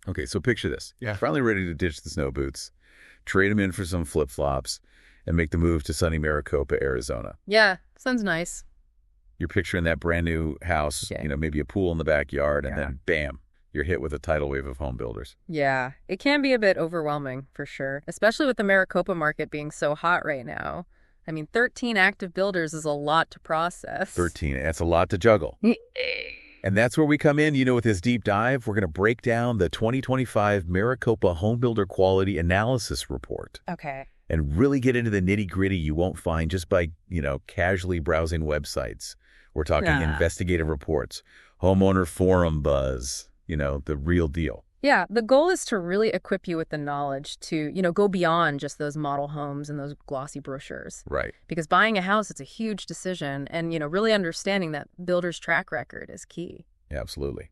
Okay, so picture this. Yeah. Finally ready to ditch the snow boots, trade them in for some flip-flops, and make the move to sunny Maricopa, Arizona. Yeah, sounds nice. You're picturing that brand new house, Yeah. maybe a pool in the backyard, and Yeah. then bam, you're hit with a tidal wave of home builders. Yeah, it can be a bit overwhelming for sure, especially with the Maricopa market being so hot right now. I mean, 13 active builders is a lot to process. 13, that's a lot to juggle. And that's where we come in, with this deep dive. We're going to break down the 2025 Maricopa Home Builder Quality Analysis Report Okay. and really get into the nitty-gritty you won't find just by, casually browsing websites. We're talking investigative reports, homeowner forum buzz, the real deal. Yeah, the goal is to really equip you with the knowledge to, go beyond just those model homes and those glossy brochures. Right. Because buying a house, it's a huge decision, and, really understanding that builder's track record is key. Absolutely.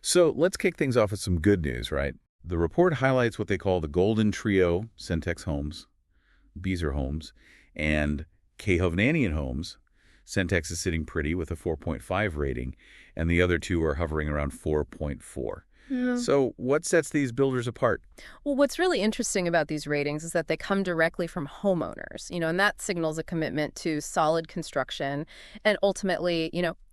So let's kick things off with some good news, right? The report highlights what they call the Golden Trio, Centex homes, Beazer homes, and Hovnanian homes. Centex is sitting pretty with a 4.5 rating, and the other two are hovering around 4.4. So what sets these builders apart? Well, what's really interesting about these ratings is that they come directly from homeowners, and that signals a commitment to solid construction and ultimately,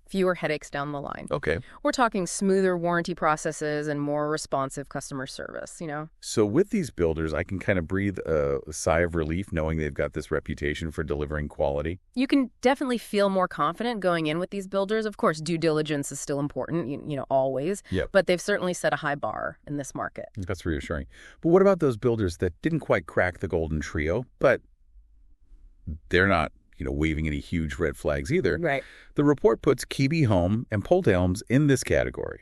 fewer headaches down the line. Okay. We're talking smoother warranty processes and more responsive customer service, So with these builders, I can kind of breathe a sigh of relief knowing they've got this reputation for delivering quality. You can definitely feel more confident going in with these builders. Of course, due diligence is still important, always. Yep. But they've certainly set a high bar in this market. That's reassuring. But what about those builders that didn't quite crack the Golden Trio, but they're not waving any huge red flags either? Right. The report puts KB Home and Pulte Homes in this category.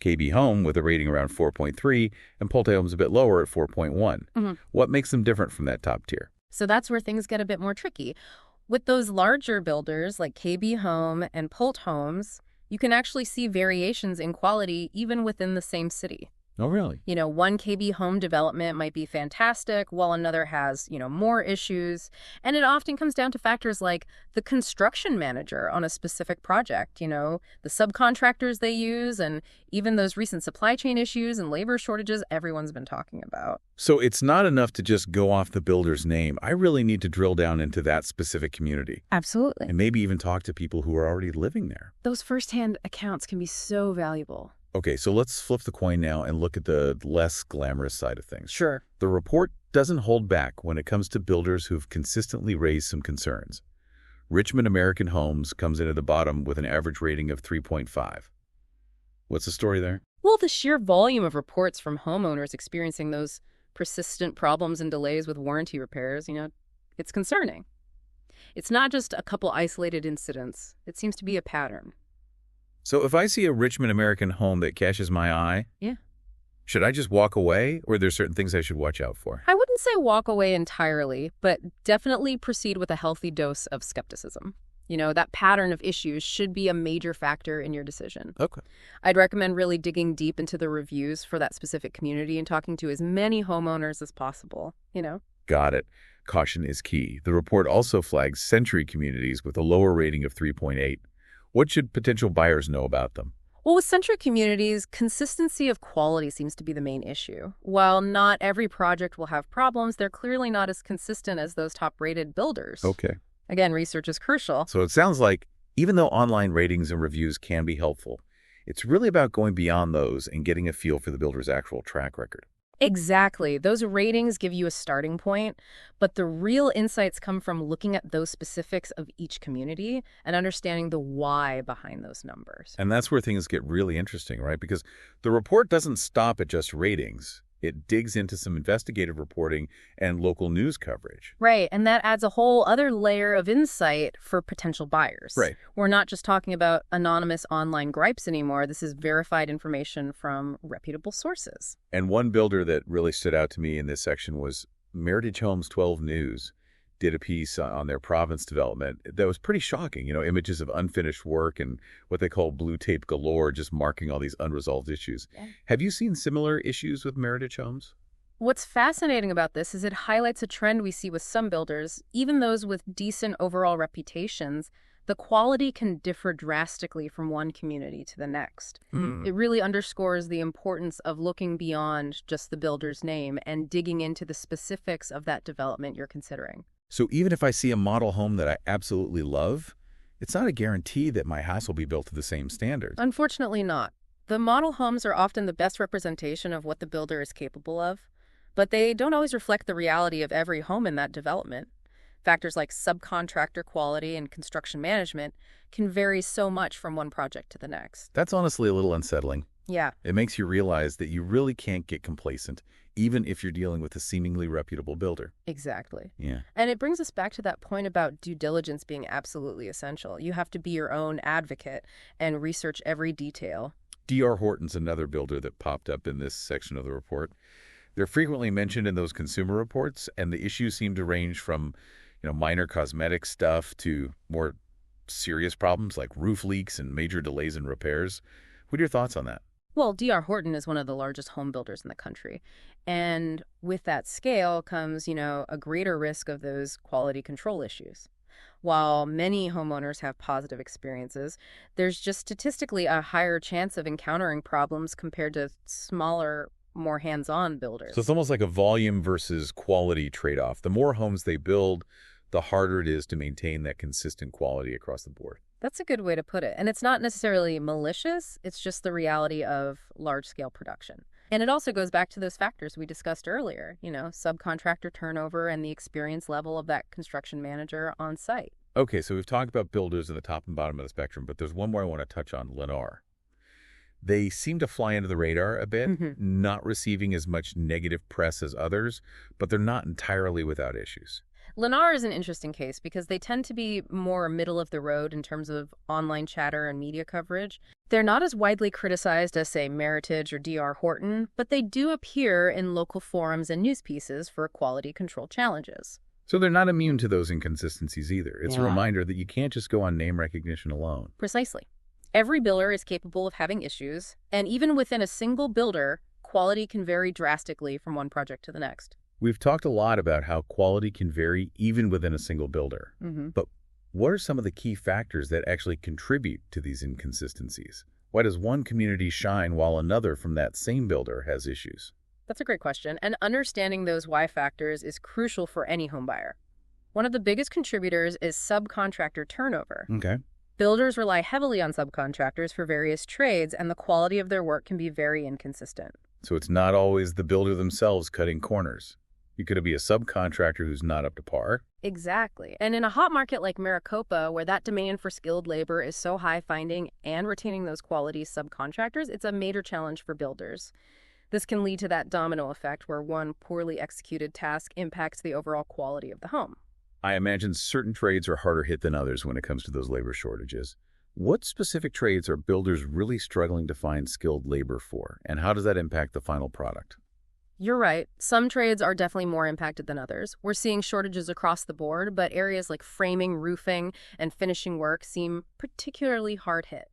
KB Home with a rating around 4.3 and Pulte Homes a bit lower at 4.1. Mm-hmm. What makes them different from that top tier? So that's where things get a bit more tricky. With those larger builders like KB Home and Pulte Homes, you can actually see variations in quality even within the same city. Oh, really? One KB home development might be fantastic, while another has, more issues. And it often comes down to factors like the construction manager on a specific project, the subcontractors they use, and even those recent supply chain issues and labor shortages everyone's been talking about. So it's not enough to just go off the builder's name. I really need to drill down into that specific community. Absolutely. And maybe even talk to people who are already living there. Those firsthand accounts can be so valuable. Okay, so let's flip the coin now and look at the less glamorous side of things. Sure. The report doesn't hold back when it comes to builders who've consistently raised some concerns. Richmond American Homes comes in at the bottom with an average rating of 3.5. What's the story there? Well, the sheer volume of reports from homeowners experiencing those persistent problems and delays with warranty repairs, it's concerning. It's not just a couple isolated incidents. It seems to be a pattern. So if I see a Richmond American home that catches my eye, Yeah. should I just walk away, or are there certain things I should watch out for? I wouldn't say walk away entirely, but definitely proceed with a healthy dose of skepticism. That pattern of issues should be a major factor in your decision. Okay. I'd recommend really digging deep into the reviews for that specific community and talking to as many homeowners as possible, Got it. Caution is key. The report also flags Century communities with a lower rating of 3.8. What should potential buyers know about them? Well, with centric communities, consistency of quality seems to be the main issue. While not every project will have problems, they're clearly not as consistent as those top-rated builders. Okay. Again, research is crucial. So it sounds like even though online ratings and reviews can be helpful, it's really about going beyond those and getting a feel for the builder's actual track record. Exactly. Those ratings give you a starting point, but the real insights come from looking at those specifics of each community and understanding the why behind those numbers. And that's where things get really interesting, right? Because the report doesn't stop at just ratings. It digs into some investigative reporting and local news coverage. Right, and that adds a whole other layer of insight for potential buyers. Right. We're not just talking about anonymous online gripes anymore. This is verified information from reputable sources. And one builder that really stood out to me in this section was Meritage Homes 12 News did a piece on their Province development that was pretty shocking. Images of unfinished work and what they call blue tape galore, just marking all these unresolved issues. Yeah. Have you seen similar issues with Meritage Homes? What's fascinating about this is it highlights a trend we see with some builders, even those with decent overall reputations, The quality can differ drastically from one community to the next. It really underscores the importance of looking beyond just the builder's name and digging into the specifics of that development you're considering. So even if I see a model home that I absolutely love, it's not a guarantee that my house will be built to the same standards. Unfortunately not. The model homes are often the best representation of what the builder is capable of, but they don't always reflect the reality of every home in that development. Factors like subcontractor quality and construction management can vary so much from one project to the next. That's honestly a little unsettling. Yeah, It makes you realize that you really can't get complacent, even if you're dealing with a seemingly reputable builder. exactly. Yeah. And it brings us back to that point about due diligence being absolutely essential. You have to be your own advocate and research every detail. D.R. Horton's another builder that popped up in this section of the report. They're frequently mentioned in those consumer reports, and the issues seem to range from, minor cosmetic stuff to more serious problems like roof leaks and major delays in repairs. What are your thoughts on that? Well, D.R. Horton is one of the largest home builders in the country. And with that scale comes, a greater risk of those quality control issues. While many homeowners have positive experiences, there's just statistically a higher chance of encountering problems compared to smaller, more hands-on builders. So it's almost like a volume versus quality trade-off. The more homes they build, the harder it is to maintain that consistent quality across the board. That's a good way to put it. And it's not necessarily malicious, it's just the reality of large-scale production. And it also goes back to those factors we discussed earlier, subcontractor turnover and the experience level of that construction manager on site. Okay, so we've talked about builders at the top and bottom of the spectrum, but there's one more I want to touch on, Lennar. They seem to fly under the radar a bit, not receiving as much negative press as others, but they're not entirely without issues. Lennar is an interesting case because they tend to be more middle of the road in terms of online chatter and media coverage. They're not as widely criticized as, say, Meritage or D.R. Horton, but they do appear in local forums and news pieces for quality control challenges. So they're not immune to those inconsistencies either. It's a Yeah. reminder that you can't just go on name recognition alone. Precisely. Every builder is capable of having issues, and even within a single builder, quality can vary drastically from one project to the next. We've talked a lot about how quality can vary even within a single builder. But what are some of the key factors that actually contribute to these inconsistencies? Why does one community shine while another from that same builder has issues? That's a great question, and understanding those why factors is crucial for any homebuyer. One of the biggest contributors is subcontractor turnover. Okay. Builders rely heavily on subcontractors for various trades, and the quality of their work can be very inconsistent. So it's not always the builder themselves cutting corners. You could be a subcontractor who's not up to par. Exactly. And in a hot market like Maricopa, where that demand for skilled labor is so high, finding and retaining those quality subcontractors, it's a major challenge for builders. This can lead to that domino effect where one poorly executed task impacts the overall quality of the home. I imagine certain trades are harder hit than others when it comes to those labor shortages. What specific trades are builders really struggling to find skilled labor for, and how does that impact the final product? You're right. Some trades are definitely more impacted than others. We're seeing shortages across the board, but areas like framing, roofing, and finishing work seem particularly hard hit.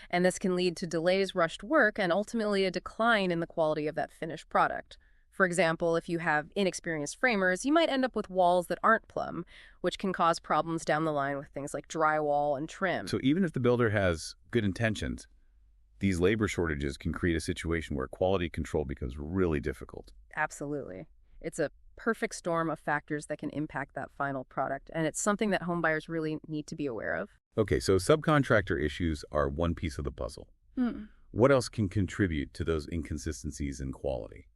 And this can lead to delays, rushed work, and ultimately a decline in the quality of that finished product. For example, if you have inexperienced framers, you might end up with walls that aren't plumb, which can cause problems down the line with things like drywall and trim. So even if the builder has good intentions, these labor shortages can create a situation where quality control becomes really difficult. Absolutely. It's a perfect storm of factors that can impact that final product, and it's something that homebuyers really need to be aware of. Okay, so subcontractor issues are one piece of the puzzle. What else can contribute to those inconsistencies in quality?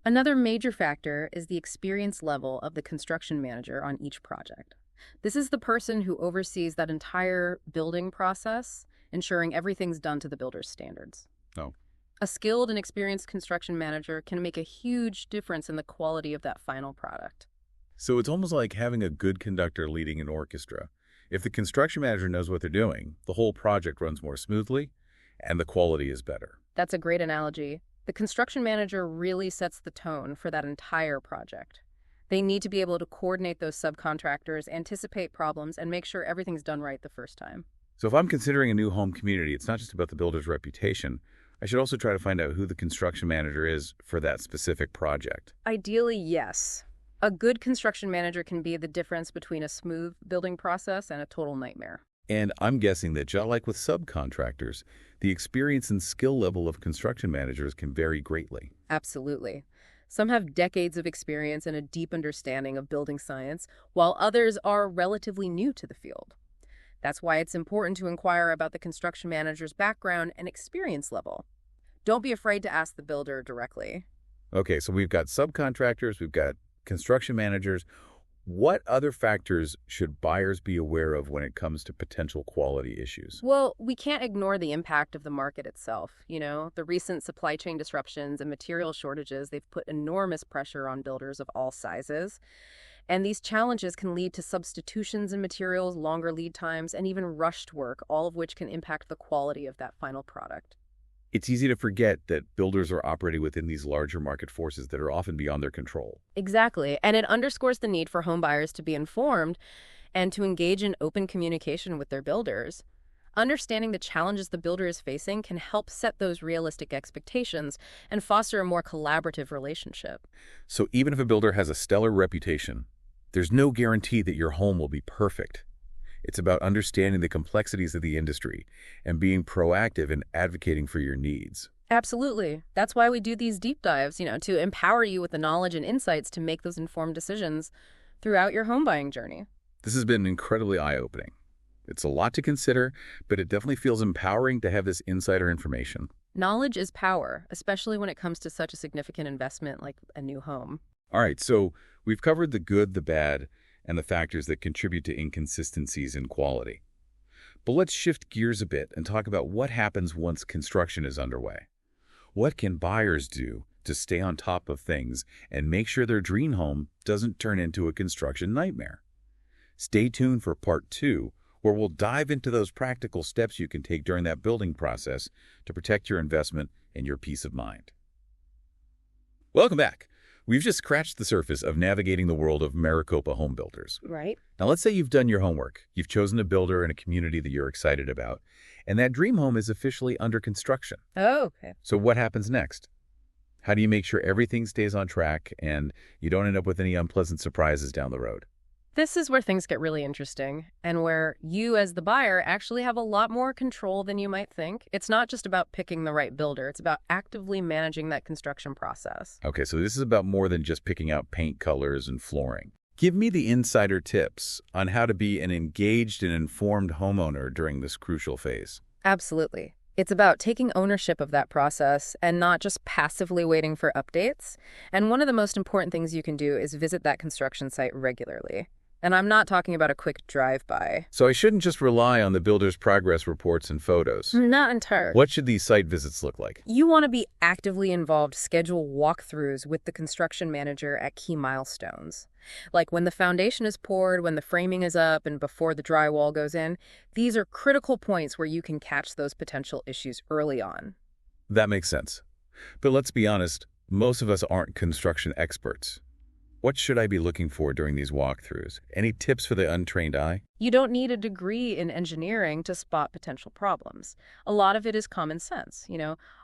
Another major factor is the experience level of the construction manager on each project. This is the person who oversees that entire building process, ensuring everything's done to the builder's standards. Oh. A skilled and experienced construction manager can make a huge difference in the quality of that final product. So it's almost like having a good conductor leading an orchestra. If the construction manager knows what they're doing, the whole project runs more smoothly, and the quality is better. That's a great analogy. The construction manager really sets the tone for that entire project. They need to be able to coordinate those subcontractors, anticipate problems, and make sure everything's done right the first time. So if I'm considering a new home community, it's not just about the builder's reputation. I should also try to find out who the construction manager is for that specific project. Ideally, yes. A good construction manager can be the difference between a smooth building process and a total nightmare. And I'm guessing that just like with subcontractors, the experience and skill level of construction managers can vary greatly. Absolutely. Some have decades of experience and a deep understanding of building science, while others are relatively new to the field. That's why it's important to inquire about the construction manager's background and experience level. Don't be afraid to ask the builder directly. Okay, so we've got subcontractors, we've got construction managers. What other factors should buyers be aware of when it comes to potential quality issues? Well, we can't ignore the impact of the market itself. The recent supply chain disruptions and material shortages, they've put enormous pressure on builders of all sizes. And these challenges can lead to substitutions in materials, longer lead times, and even rushed work, all of which can impact the quality of that final product. It's easy to forget that builders are operating within these larger market forces that are often beyond their control. Exactly. And it underscores the need for home buyers to be informed and to engage in open communication with their builders. Understanding the challenges the builder is facing can help set those realistic expectations and foster a more collaborative relationship. So even if a builder has a stellar reputation, there's no guarantee that your home will be perfect. It's about understanding the complexities of the industry and being proactive in advocating for your needs. Absolutely. That's why we do these deep dives, to empower you with the knowledge and insights to make those informed decisions throughout your home buying journey. This has been incredibly eye-opening. It's a lot to consider, but it definitely feels empowering to have this insider information. Knowledge is power, especially when it comes to such a significant investment like a new home. All right, so we've covered the good, the bad, and the factors that contribute to inconsistencies in quality. But let's shift gears a bit and talk about what happens once construction is underway. What can buyers do to stay on top of things and make sure their dream home doesn't turn into a construction nightmare? Stay tuned for part 2, where we'll dive into those practical steps you can take during that building process to protect your investment and your peace of mind. Welcome back. We've just scratched the surface of navigating the world of Maricopa home builders. Right. Now, let's say you've done your homework. You've chosen a builder in a community that you're excited about, and that dream home is officially under construction. Oh, okay. So what happens next? How do you make sure everything stays on track and you don't end up with any unpleasant surprises down the road? This is where things get really interesting and where you as the buyer actually have a lot more control than you might think. It's not just about picking the right builder. It's about actively managing that construction process. Okay, so this is about more than just picking out paint colors and flooring. Give me the insider tips on how to be an engaged and informed homeowner during this crucial phase. Absolutely. It's about taking ownership of that process and not just passively waiting for updates. And one of the most important things you can do is visit that construction site regularly. And I'm not talking about a quick drive-by. So I shouldn't just rely on the builder's progress reports and photos. Not entirely. What should these site visits look like? You want to be actively involved, schedule walkthroughs with the construction manager at key milestones. Like when the foundation is poured, when the framing is up, and before the drywall goes in. These are critical points where you can catch those potential issues early on. That makes sense. But let's be honest, most of us aren't construction experts. What should I be looking for during these walkthroughs? Any tips for the untrained eye? You don't need a degree in engineering to spot potential problems. A lot of it is common sense.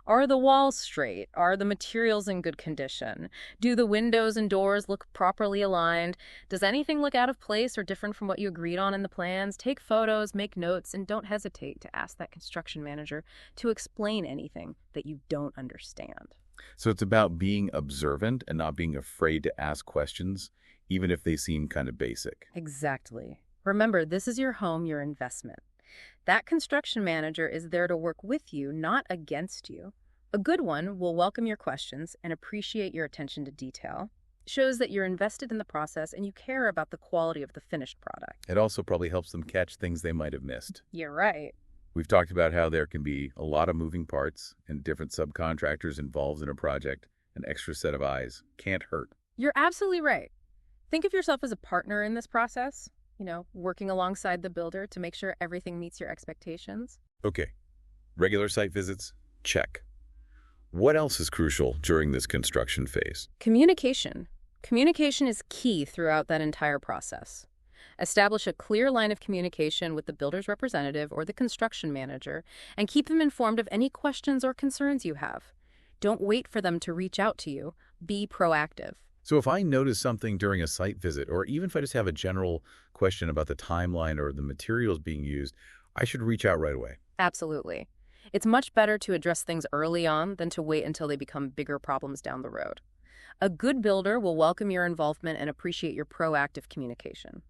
Are the walls straight? Are the materials in good condition? Do the windows and doors look properly aligned? Does anything look out of place or different from what you agreed on in the plans? Take photos, make notes, and don't hesitate to ask that construction manager to explain anything that you don't understand. So it's about being observant and not being afraid to ask questions, even if they seem kind of basic. Exactly. Remember, this is your home, your investment. That construction manager is there to work with you, not against you. A good one will welcome your questions and appreciate your attention to detail. Shows that you're invested in the process and you care about the quality of the finished product. It also probably helps them catch things they might have missed. You're right. We've talked about how there can be a lot of moving parts and different subcontractors involved in a project. An extra set of eyes can't hurt. You're absolutely right. Think of yourself as a partner in this process, working alongside the builder to make sure everything meets your expectations. Okay, regular site visits, check. What else is crucial during this construction phase? Communication. Communication is key throughout that entire process. Establish a clear line of communication with the builder's representative or the construction manager and keep them informed of any questions or concerns you have. Don't wait for them to reach out to you. Be proactive. So if I notice something during a site visit, or even if I just have a general question about the timeline or the materials being used, I should reach out right away. Absolutely. It's much better to address things early on than to wait until they become bigger problems down the road. A good builder will welcome your involvement and appreciate your proactive communication.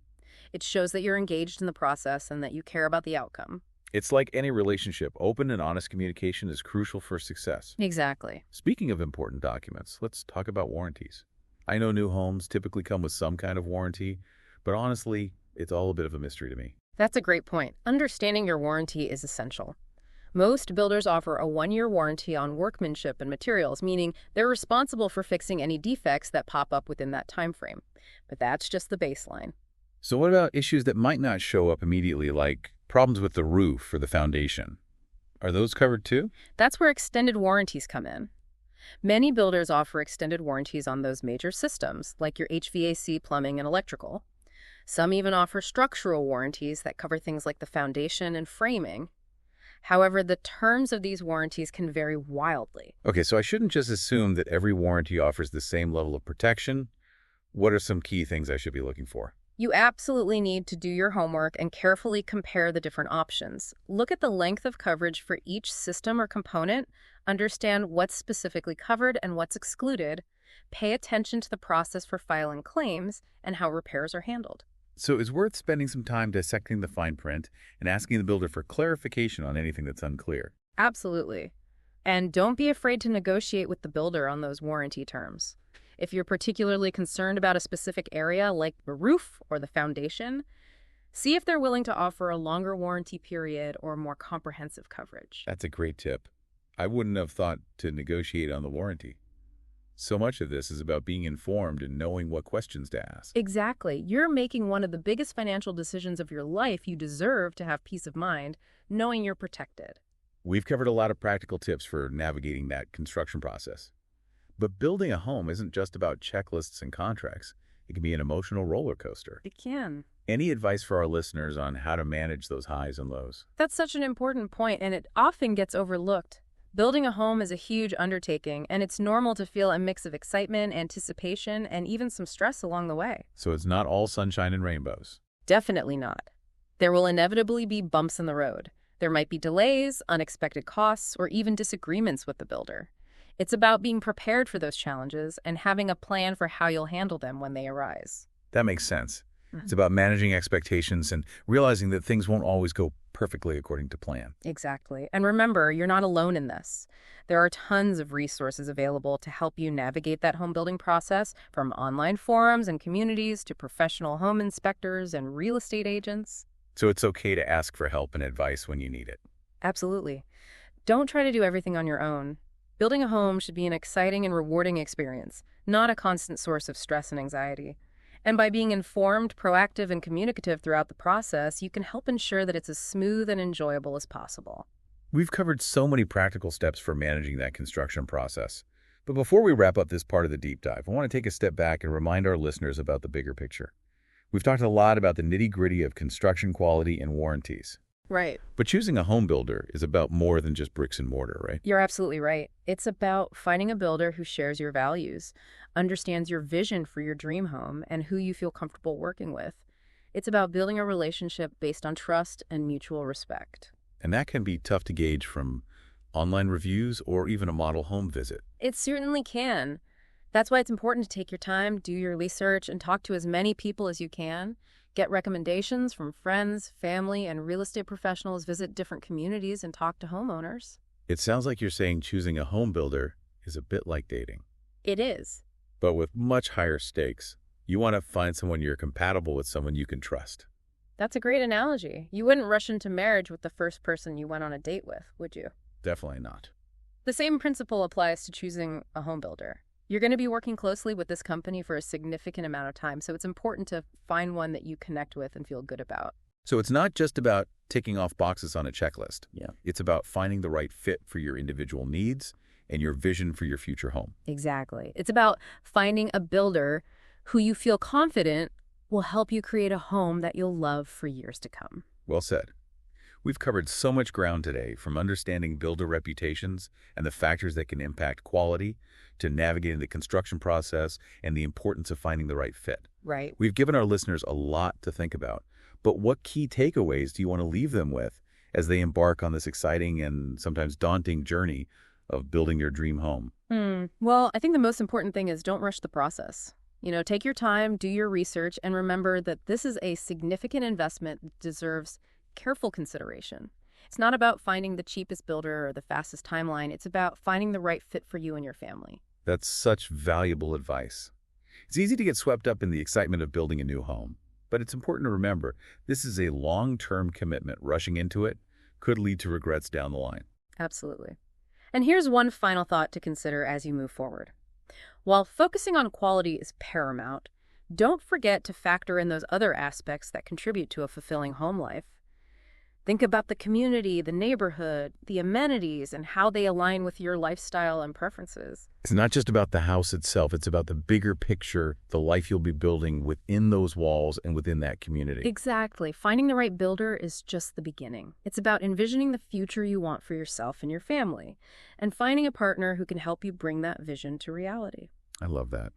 It shows that you're engaged in the process and that you care about the outcome. It's like any relationship. Open and honest communication is crucial for success. Exactly. Speaking of important documents, let's talk about warranties. I know new homes typically come with some kind of warranty, but honestly, it's all a bit of a mystery to me. That's a great point. Understanding your warranty is essential. Most builders offer a 1-year warranty on workmanship and materials, meaning they're responsible for fixing any defects that pop up within that time frame. But that's just the baseline. So what about issues that might not show up immediately, like problems with the roof or the foundation? Are those covered too? That's where extended warranties come in. Many builders offer extended warranties on those major systems, like your HVAC, plumbing, and electrical. Some even offer structural warranties that cover things like the foundation and framing. However, the terms of these warranties can vary wildly. Okay, so I shouldn't just assume that every warranty offers the same level of protection. What are some key things I should be looking for? You absolutely need to do your homework and carefully compare the different options. Look at the length of coverage for each system or component, understand what's specifically covered and what's excluded, pay attention to the process for filing claims, and how repairs are handled. So it's worth spending some time dissecting the fine print and asking the builder for clarification on anything that's unclear. Absolutely. And don't be afraid to negotiate with the builder on those warranty terms. If you're particularly concerned about a specific area like the roof or the foundation, see if they're willing to offer a longer warranty period or more comprehensive coverage. That's a great tip. I wouldn't have thought to negotiate on the warranty. So much of this is about being informed and knowing what questions to ask. Exactly. You're making one of the biggest financial decisions of your life. You deserve to have peace of mind, knowing you're protected. We've covered a lot of practical tips for navigating that construction process. But building a home isn't just about checklists and contracts. It can be an emotional roller coaster. It can. Any advice for our listeners on how to manage those highs and lows? That's such an important point, and it often gets overlooked. Building a home is a huge undertaking, and it's normal to feel a mix of excitement, anticipation, and even some stress along the way. So it's not all sunshine and rainbows. Definitely not. There will inevitably be bumps in the road. There might be delays, unexpected costs, or even disagreements with the builder. It's about being prepared for those challenges and having a plan for how you'll handle them when they arise. That makes sense. It's about managing expectations and realizing that things won't always go perfectly according to plan. Exactly. And remember, you're not alone in this. There are tons of resources available to help you navigate that home building process, from online forums and communities to professional home inspectors and real estate agents. So it's okay to ask for help and advice when you need it. Absolutely. Don't try to do everything on your own. Building a home should be an exciting and rewarding experience, not a constant source of stress and anxiety. And by being informed, proactive, and communicative throughout the process, you can help ensure that it's as smooth and enjoyable as possible. We've covered so many practical steps for managing that construction process. But before we wrap up this part of the deep dive, I want to take a step back and remind our listeners about the bigger picture. We've talked a lot about the nitty-gritty of construction quality and warranties. Right. But choosing a home builder is about more than just bricks and mortar, right? You're absolutely right. It's about finding a builder who shares your values, understands your vision for your dream home, and who you feel comfortable working with. It's about building a relationship based on trust and mutual respect. And that can be tough to gauge from online reviews or even a model home visit. It certainly can. That's why it's important to take your time, do your research, and talk to as many people as you can. Get recommendations from friends, family, and real estate professionals. Visit different communities and talk to homeowners. It sounds like you're saying choosing a home builder is a bit like dating. It is. But with much higher stakes. You want to find someone you're compatible with, someone you can trust. That's a great analogy. You wouldn't rush into marriage with the first person you went on a date with, would you? Definitely not. The same principle applies to choosing a home builder. You're going to be working closely with this company for a significant amount of time, so it's important to find one that you connect with and feel good about. So it's not just about ticking off boxes on a checklist. Yeah. It's about finding the right fit for your individual needs and your vision for your future home. Exactly. It's about finding a builder who you feel confident will help you create a home that you'll love for years to come. Well said. We've covered so much ground today, from understanding builder reputations and the factors that can impact quality, to navigating the construction process and the importance of finding the right fit. Right. We've given our listeners a lot to think about, but what key takeaways do you want to leave them with as they embark on this exciting and sometimes daunting journey of building your dream home? Well, I think the most important thing is don't rush the process. Take your time, do your research, and remember that this is a significant investment that deserves careful consideration. It's not about finding the cheapest builder or the fastest timeline. It's about finding the right fit for you and your family. That's such valuable advice. It's easy to get swept up in the excitement of building a new home, but it's important to remember this is a long-term commitment. Rushing into it could lead to regrets down the line. Absolutely. And here's one final thought to consider as you move forward. While focusing on quality is paramount, don't forget to factor in those other aspects that contribute to a fulfilling home life. Think about the community, the neighborhood, the amenities, and how they align with your lifestyle and preferences. It's not just about the house itself. It's about the bigger picture, the life you'll be building within those walls and within that community. Exactly. Finding the right builder is just the beginning. It's about envisioning the future you want for yourself and your family, and finding a partner who can help you bring that vision to reality. I love that.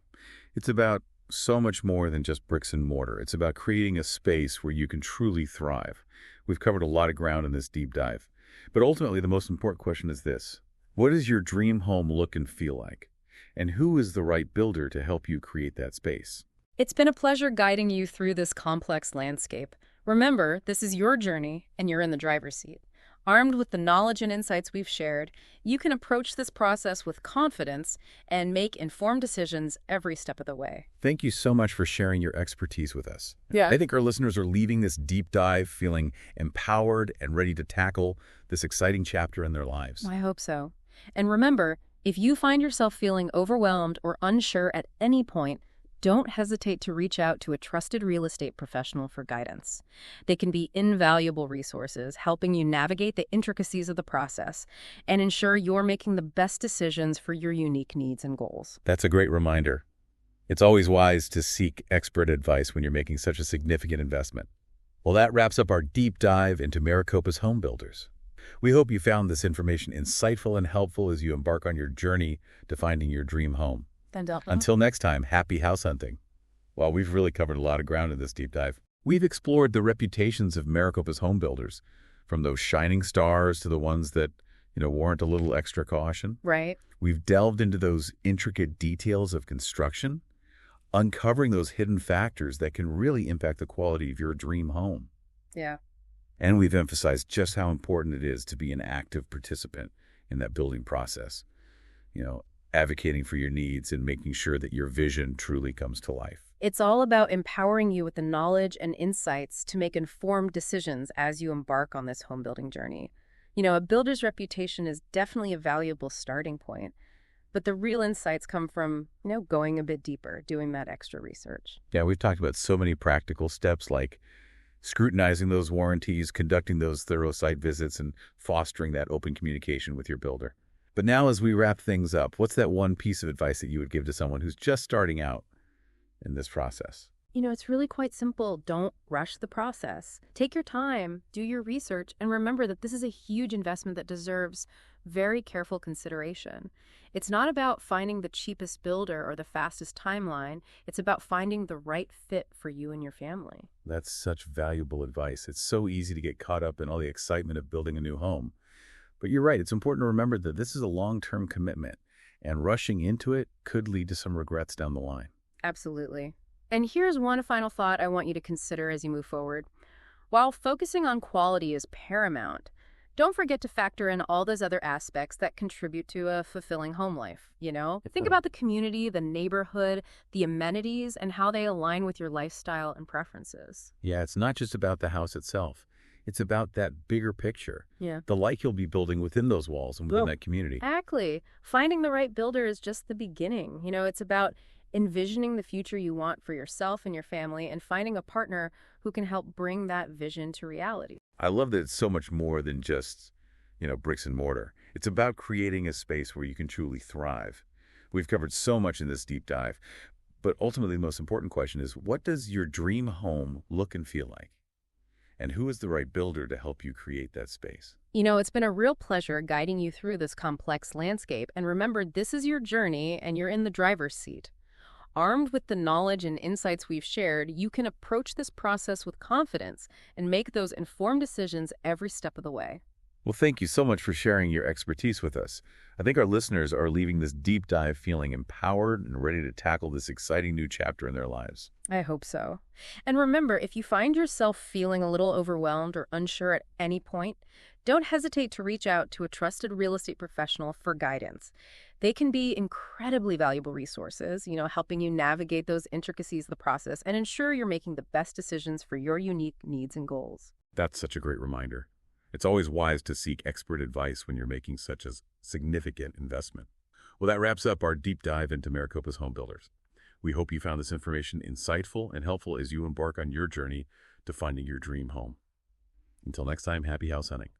It's about so much more than just bricks and mortar. It's about creating a space where you can truly thrive. We've covered a lot of ground in this deep dive. But ultimately, the most important question is this: what does your dream home look and feel like? And who is the right builder to help you create that space? It's been a pleasure guiding you through this complex landscape. Remember, this is your journey, and you're in the driver's seat. Armed with the knowledge and insights we've shared, you can approach this process with confidence and make informed decisions every step of the way. Thank you so much for sharing your expertise with us. Yeah. I think our listeners are leaving this deep dive feeling empowered and ready to tackle this exciting chapter in their lives. I hope so. And remember, if you find yourself feeling overwhelmed or unsure at any point, don't hesitate to reach out to a trusted real estate professional for guidance. They can be invaluable resources, helping you navigate the intricacies of the process and ensure you're making the best decisions for your unique needs and goals. That's a great reminder. It's always wise to seek expert advice when you're making such a significant investment. Well, that wraps up our deep dive into Maricopa's home builders. We hope you found this information insightful and helpful as you embark on your journey to finding your dream home. Until next time, happy house hunting. Well, we've really covered a lot of ground in this deep dive. We've explored the reputations of Maricopa's home builders, from those shining stars to the ones that, warrant a little extra caution. Right. We've delved into those intricate details of construction, uncovering those hidden factors that can really impact the quality of your dream home. Yeah. And we've emphasized just how important it is to be an active participant in that building process. Advocating for your needs and making sure that your vision truly comes to life. It's all about empowering you with the knowledge and insights to make informed decisions as you embark on this home building journey. A builder's reputation is definitely a valuable starting point, but the real insights come from, going a bit deeper, doing that extra research. Yeah, we've talked about so many practical steps like scrutinizing those warranties, conducting those thorough site visits, and fostering that open communication with your builder. But now, as we wrap things up, what's that one piece of advice that you would give to someone who's just starting out in this process? It's really quite simple. Don't rush the process. Take your time, do your research, and remember that this is a huge investment that deserves very careful consideration. It's not about finding the cheapest builder or the fastest timeline. It's about finding the right fit for you and your family. That's such valuable advice. It's so easy to get caught up in all the excitement of building a new home. But you're right, it's important to remember that this is a long-term commitment, and rushing into it could lead to some regrets down the line. Absolutely. And here's one final thought I want you to consider as you move forward. While focusing on quality is paramount, don't forget to factor in all those other aspects that contribute to a fulfilling home life, Think about the community, the neighborhood, the amenities, and how they align with your lifestyle and preferences. Yeah, it's not just about the house itself. It's about that bigger picture. Yeah. The life you'll be building within those walls and within that community. Exactly. Finding the right builder is just the beginning. It's about envisioning the future you want for yourself and your family and finding a partner who can help bring that vision to reality. I love that it's so much more than just, bricks and mortar. It's about creating a space where you can truly thrive. We've covered so much in this deep dive, but ultimately the most important question is, what does your dream home look and feel like? And who is the right builder to help you create that space? It's been a real pleasure guiding you through this complex landscape. And remember, this is your journey and you're in the driver's seat. Armed with the knowledge and insights we've shared, you can approach this process with confidence and make those informed decisions every step of the way. Well, thank you so much for sharing your expertise with us. I think our listeners are leaving this deep dive feeling empowered and ready to tackle this exciting new chapter in their lives. I hope so. And remember, if you find yourself feeling a little overwhelmed or unsure at any point, don't hesitate to reach out to a trusted real estate professional for guidance. They can be incredibly valuable resources, helping you navigate those intricacies of the process and ensure you're making the best decisions for your unique needs and goals. That's such a great reminder. It's always wise to seek expert advice when you're making such a significant investment. Well, that wraps up our deep dive into Maricopa's home builders. We hope you found this information insightful and helpful as you embark on your journey to finding your dream home. Until next time, happy house hunting.